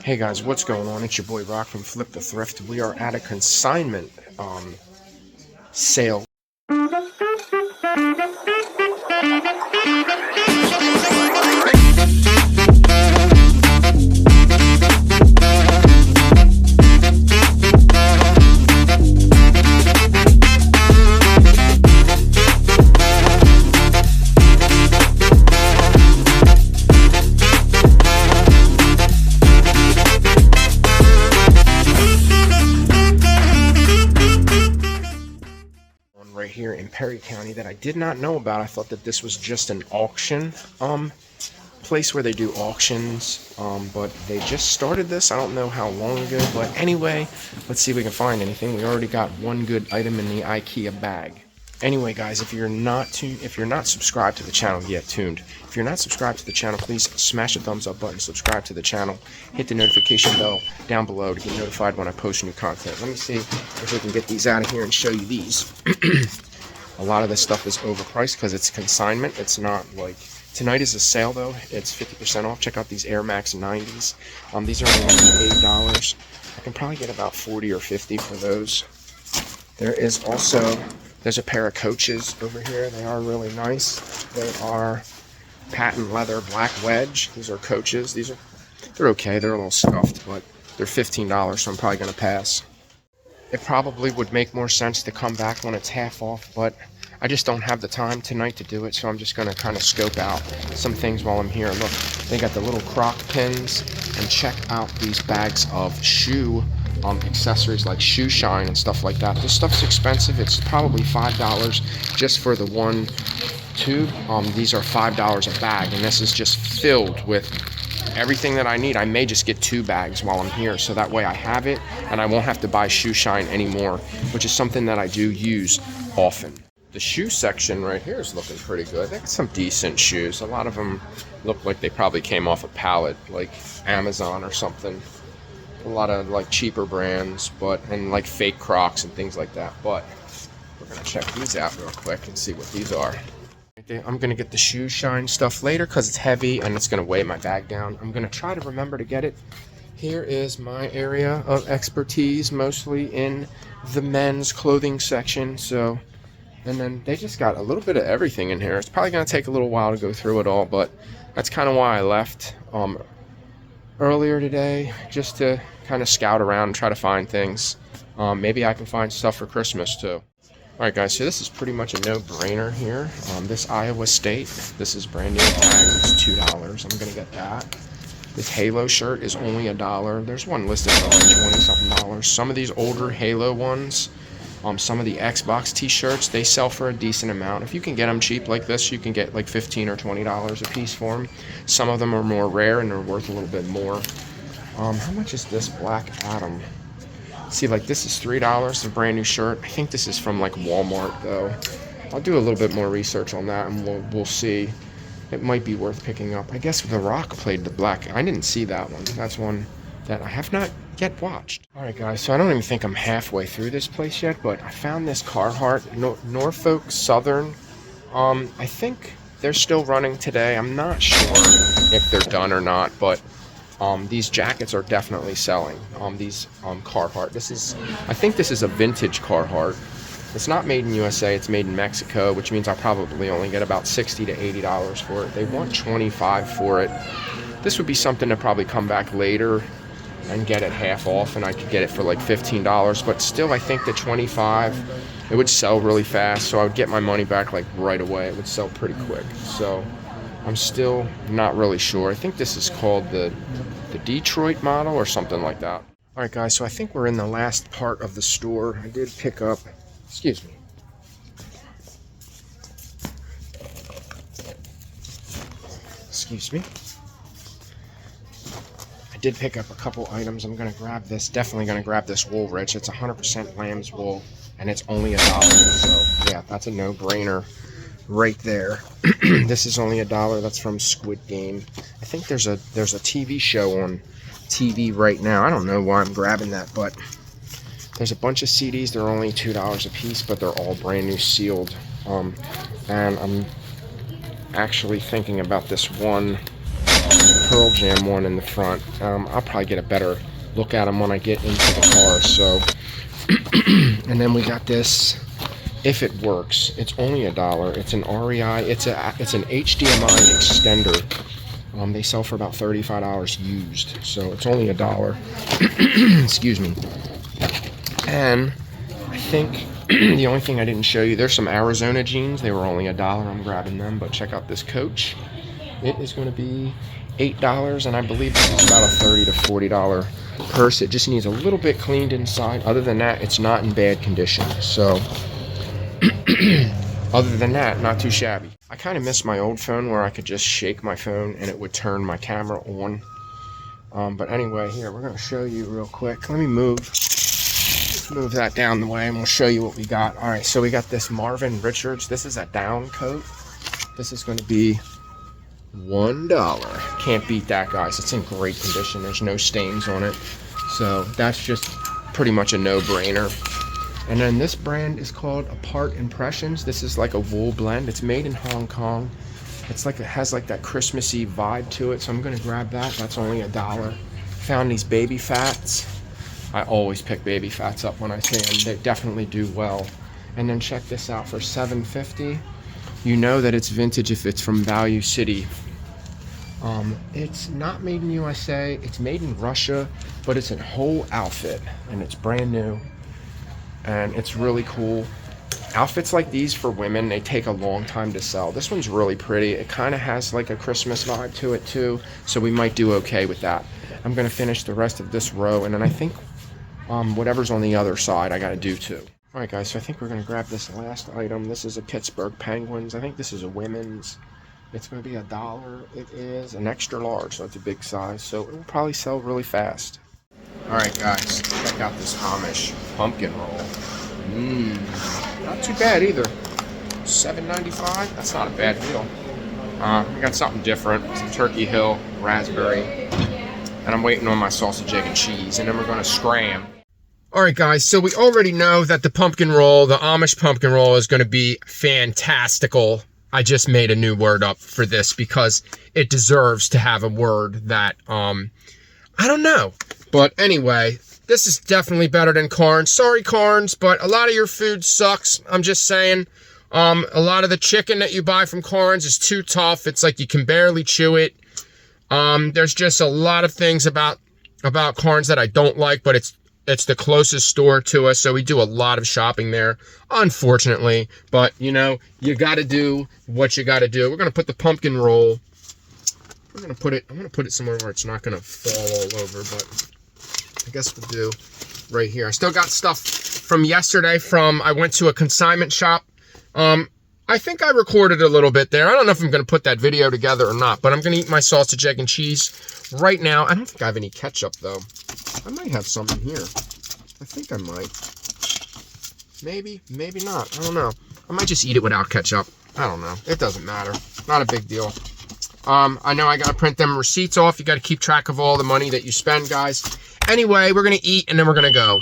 Hey guys, what's going on? It's your boy Rock from Flip the Thrift. We are at a consignment sale. Right here in Perry County that I did not know about. I thought that this was just an auction place where they do auctions, but they just started this. I don't know how long ago, but anyway, let's see if we can find anything. We already got one good item in the IKEA bag. Anyway, guys, if you're not subscribed to the channel yet, if you're not subscribed to the channel, please smash the thumbs up button, subscribe to the channel, hit the notification bell down below to get notified when I post new content. Let me see if we can get these out of here and show you these. A lot of this stuff is overpriced because it's consignment. It's not like tonight is a sale though. It's 50% off. Check out these Air Max 90s. These are only $8. I can probably get about 40 or 50 for those. There's a pair of Coaches over here. They are really nice. They are patent leather black wedge. These are Coaches. They're okay. They're a little scuffed, but they're $15, so I'm probably gonna pass. It probably would make more sense to come back when it's half off, but I just don't have the time tonight to do it, so I'm just gonna kind of scope out some things while I'm here. Look, they got the little croc pins, and check out these bags of shoe accessories like shoe shine and stuff like that. This stuff's expensive. It's probably $5 just for the one tube. These are $5 a bag, and this is just filled with everything that I need. I may just get 2 bags while I'm here, so that way I have it and I won't have to buy shoe shine anymore, which is something that I do use often. The shoe section right here is looking pretty good. They got some decent shoes. A lot of them look like they probably came off a pallet, like Amazon or something. A lot of like cheaper brands, and like fake Crocs and things like that. But we're gonna check these out real quick and see what these are. I'm gonna get the shoe shine stuff later because it's heavy and it's gonna weigh my bag down. I'm gonna try to remember to get it. Here is my area of expertise, mostly in the men's clothing section. And then they just got a little bit of everything in here. It's probably gonna take a little while to go through it all, but that's kind of why I left earlier today, just to kind of scout around and try to find things. Maybe I can find stuff for Christmas too. Alright guys, so this is pretty much a no-brainer here. This Iowa State, this is brand new tags, it's $2. I'm gonna get that. This Halo shirt is only $1. There's one listed for like 20-something. Some of these older Halo ones, some of the Xbox t-shirts, they sell for a decent amount. If you can get them cheap like this, you can get like $15 or $20 a piece for them. Some of them are more rare and they're worth a little bit more. How much is this Black Adam? See, like this is $3, a brand new shirt. I think this is from like Walmart though. I'll do a little bit more research on that and we'll see. It might be worth picking up. I guess The Rock played the Black. I didn't see that one. That's one that I have not yet watched. Alright guys, so I don't even think I'm halfway through this place yet, but I found this Carhartt Norfolk Southern. I think they're still running today. I'm not sure if they're done or not, but these jackets are definitely selling. These Carhartt. I think this is a vintage Carhartt. It's not made in USA, it's made in Mexico, which means I'll probably only get about $60 to $80 for it. They want $25 for it. This would be something to probably come back later and get it half off, and I could get it for like $15, but still I think the $25, it would sell really fast, so I would get my money back like right away. It would sell pretty quick, so I'm still not really sure. I think this is called the Detroit model or something like that. Alright guys, so I think we're in the last part of the store. I did pick up, excuse me. Excuse me. I did pick up a couple items. I'm gonna grab this, definitely gonna grab this Woolrich. It's 100% lamb's wool and it's only $1, so yeah, that's a no-brainer right there. This is only $1. That's from Squid Game. I think there's a TV show on TV right now. I don't know why I'm grabbing that, but there's a bunch of CDs. They're only $2 a piece, but they're all brand new sealed. And I'm actually thinking about this one Pearl Jam one in the front. I'll probably get a better look at them when I get into the car. So, and then we got this. If it works, it's only $1. It's an REI. It's an HDMI extender. They sell for about $35 used, so it's only $1. Excuse me. And I think the only thing I didn't show you, there's some Arizona jeans. They were only $1. I'm grabbing them, but check out this Coach. It is going to be $8, and I believe this is about a $30 to $40 purse. It just needs a little bit cleaned inside. Other than that, it's not in bad condition. So, other than that, not too shabby. I kind of miss my old phone where I could just shake my phone and it would turn my camera on. But anyway, here, we're going to show you real quick. Let me move that down the way and we'll show you what we got. All right, so we got this Marvin Richards. This is a down coat. This is going to be $1. Can't beat that, guys. It's in great condition. There's no stains on it. So that's just pretty much a no-brainer. And then this brand is called Apart Impressions. This is like a wool blend. It's made in Hong Kong. It's like, it has like that Christmassy vibe to it. So I'm gonna grab that. That's only $1. Found these baby fats. I always pick baby fats up when I see them. They definitely do well. And then check this out for $7.50. You know that it's vintage if it's from Value City. It's not made in USA. It's made in Russia, but it's a whole outfit and it's brand new. And it's really cool. Outfits like these for women, they take a long time to sell. This one's really pretty. It kind of has like a Christmas vibe to it too, so we might do okay with that. I'm going to finish the rest of this row, and then I think whatever's on the other side I got to do too. All right, guys, so I think we're going to grab this last item. This is a Pittsburgh Penguins. I think this is a women's. It's going to be $1. It is an extra large, so it's a big size, so it will probably sell really fast. All right, guys, check out this Amish pumpkin roll. Not too bad either. $7.95. That's not a bad deal. We got something different. Some Turkey Hill raspberry, and I'm waiting on my sausage, egg, and cheese, and then we're gonna scram. All right, guys. So we already know that the pumpkin roll, the Amish pumpkin roll, is going to be fantastical. I just made a new word up for this because it deserves to have a word that I don't know. But anyway, this is definitely better than Carnes. Sorry, Carnes, but a lot of your food sucks. I'm just saying. A lot of the chicken that you buy from Carnes is too tough. It's like you can barely chew it. There's just a lot of things about Carnes that I don't like, but it's the closest store to us, so we do a lot of shopping there, unfortunately. But, you know, you got to do what you got to do. We're going to put the pumpkin roll. I'm going to put it somewhere where it's not going to fall all over, but I guess we'll do right here. I still got stuff from yesterday I went to a consignment shop. I think I recorded a little bit there. I don't know if I'm going to put that video together or not, but I'm going to eat my sausage, egg, and cheese right now. I don't think I have any ketchup, though. I might have some in here. I think I might. Maybe, maybe not. I don't know. I might just eat it without ketchup. I don't know. It doesn't matter. Not a big deal. I know I got to print them receipts off. You got to keep track of all the money that you spend, guys. Anyway, we're going to eat, and then we're going to go.